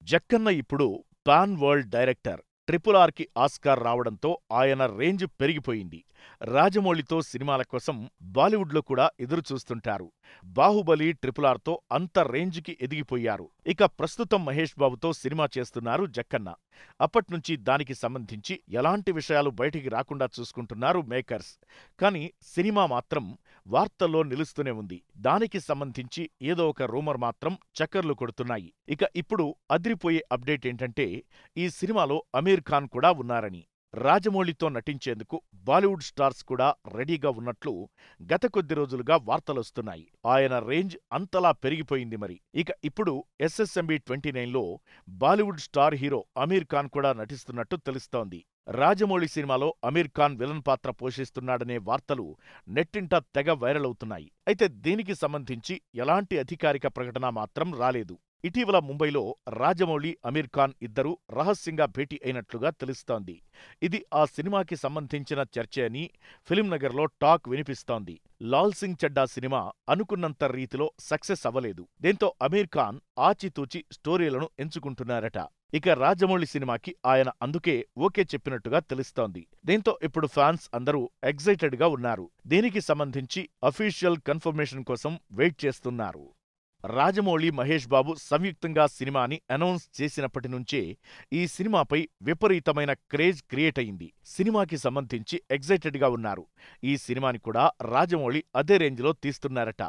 జక్కన్న ఇప్పుడు pan world director. RRRకి Oscar రావడంతో ఆయన రేంజ్ పెరిగిపోయింది. రాజమౌళితో సినిమాల కోసం బాలీవుడ్లో కూడా ఎదురుచూస్తుంటారు. బాహుబలి, RRRతో అంత రేంజ్కి ఎదిగిపోయారు. ఇక ప్రస్తుతం మహేష్ బాబుతో సినిమా చేస్తున్నారు జక్కన్న. అప్పట్నుంచి దానికి సంబంధించి ఎలాంటి విషయాలు బయటికి రాకుండా చూసుకుంటున్నారు మేకర్స్. కానీ సినిమా మాత్రం వార్తల్లో నిలుస్తూనే ఉంది. దానికి సంబంధించి ఏదో ఒక రూమర్ మాత్రం చక్కర్లు కొడుతున్నాయి. ఇక ఇప్పుడు అదిరిపోయే అప్డేట్ ఏంటంటే, ఈ సినిమాలో అమీర్ ఖాన్ కూడా ఉన్నారని. రాజమౌళితో నటించేందుకు బాలీవుడ్ స్టార్స్ కూడా రెడీగా ఉన్నట్లు గత కొద్ది రోజులుగా వార్తలొస్తున్నాయి. ఆయన రేంజ్ అంతలా పెరిగిపోయింది మరి. ఇక ఇప్పుడు SSMB 29లో Bollywood star hero Aamir Khan కూడా నటిస్తున్నట్టు తెలుస్తోంది. రాజమౌళి సినిమాలో అమీర్ ఖాన్ విలన్ పాత్ర పోషిస్తున్నాడనే వార్తలు నెట్టింట తెగ వైరల్ అవుతున్నాయి. అయితే దీనికి సంబంధించి ఎలాంటి అధికారిక ప్రకటన మాత్రం రాలేదు. ఇటీవల ముంబైలో రాజమౌళి, అమీర్ ఖాన్ ఇద్దరూ రహస్యంగా భేటీ అయినట్లుగా తెలుస్తోంది. ఇది ఆ సినిమాకి సంబంధించిన చర్చే అని ఫిల్మ్ నగర్లో టాక్ వినిపిస్తోంది. లాల్ సింగ్ చెడ్డా సినిమా అనుకున్నంత రీతిలో సక్సెస్ అవ్వలేదు. దీంతో అమీర్ ఖాన్ ఆచితూచి స్టోరీలను ఎంచుకుంటున్నారట. ఇక రాజమౌళి సినిమాకి ఆయన అందుకే ఓకే చెప్పినట్టుగా తెలుస్తోంది. దీంతో ఇప్పుడు ఫ్యాన్స్ అందరూ ఎగ్జైటెడ్ గా ఉన్నారు. దీనికి సంబంధించి అఫీషియల్ కన్ఫర్మేషన్ కోసం వెయిట్ చేస్తున్నారు. రాజమౌళి, మహేష్ బాబు సంయుక్తంగా సినిమాని అనౌన్స్ చేసినప్పటి నుంచే ఈ సినిమాపై విపరీతమైన క్రేజ్ క్రియేట్ అయింది. సినిమాకి సంబంధించి ఎగ్జైటెడ్ గా ఉన్నారు. ఈ సినిమాని కూడా రాజమౌళి అదే రేంజ్లో తీస్తున్నారట.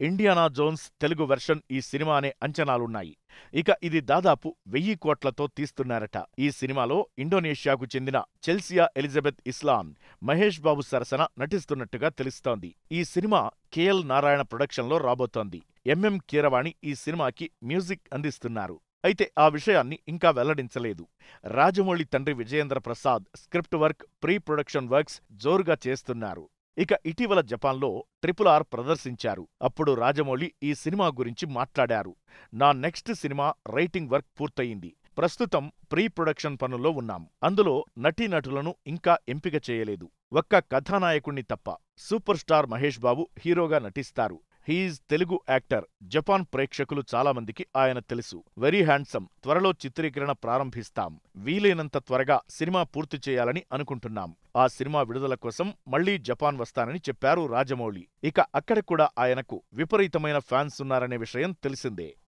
ఇండియానా జోన్స్ తెలుగు వెర్షన్ ఈ సినిమా అనే అంచనాలున్నాయి. ఇక ఇది దాదాపు 1000 కోట్లతో తీస్తున్నారట. ఈ సినిమాలో ఇండోనేషియాకు చెందిన Chelsea Elizabeth Islan Mahesh Babu సరసన నటిస్తున్నట్టుగా తెలుస్తోంది. ఈ సినిమా KL నారాయణ ప్రొడక్షన్లో రాబోతోంది. MM కీరవాణి ఈ సినిమాకి మ్యూజిక్ అందిస్తున్నారు. అయితే ఆ విషయాన్ని ఇంకా వెల్లడించలేదు. రాజమౌళి తండ్రి Vijayendra Prasad script work, pre production works జోరుగా చేస్తున్నారు. ఇక ఇటీవల జపాన్లో RRR ప్రదర్శించారు. అప్పుడు రాజమౌళి ఈ సినిమా గురించి మాట్లాడారు. నా నెక్స్ట్ సినిమా రైటింగ్ వర్క్ పూర్తయింది. ప్రస్తుతం ప్రీ ప్రొడక్షన్ పనుల్లో ఉన్నాం. అందులో నటీనటులను ఇంకా ఎంపిక చేయలేదు. ఒక్క కథానాయకుణ్ణి తప్ప. సూపర్ స్టార్ మహేష్ బాబు హీరోగా నటిస్తారు. He is Telugu actor. జపాన్ ప్రేక్షకులు చాలామందికి ఆయన తెలుసు. Very handsome. త్వరలో చిత్రీకరణ ప్రారంభిస్తాం. వీలైనంత త్వరగా సినిమా పూర్తి చేయాలని అనుకుంటున్నాం. ఆ సినిమా విడుదల కోసం మళ్లీ జపాన్ వస్తానని చెప్పారు రాజమౌళి. ఇక అక్కడ కూడా ఆయనకు విపరీతమైన ఫ్యాన్స్ ఉన్నారనే విషయం తెలిసిందే.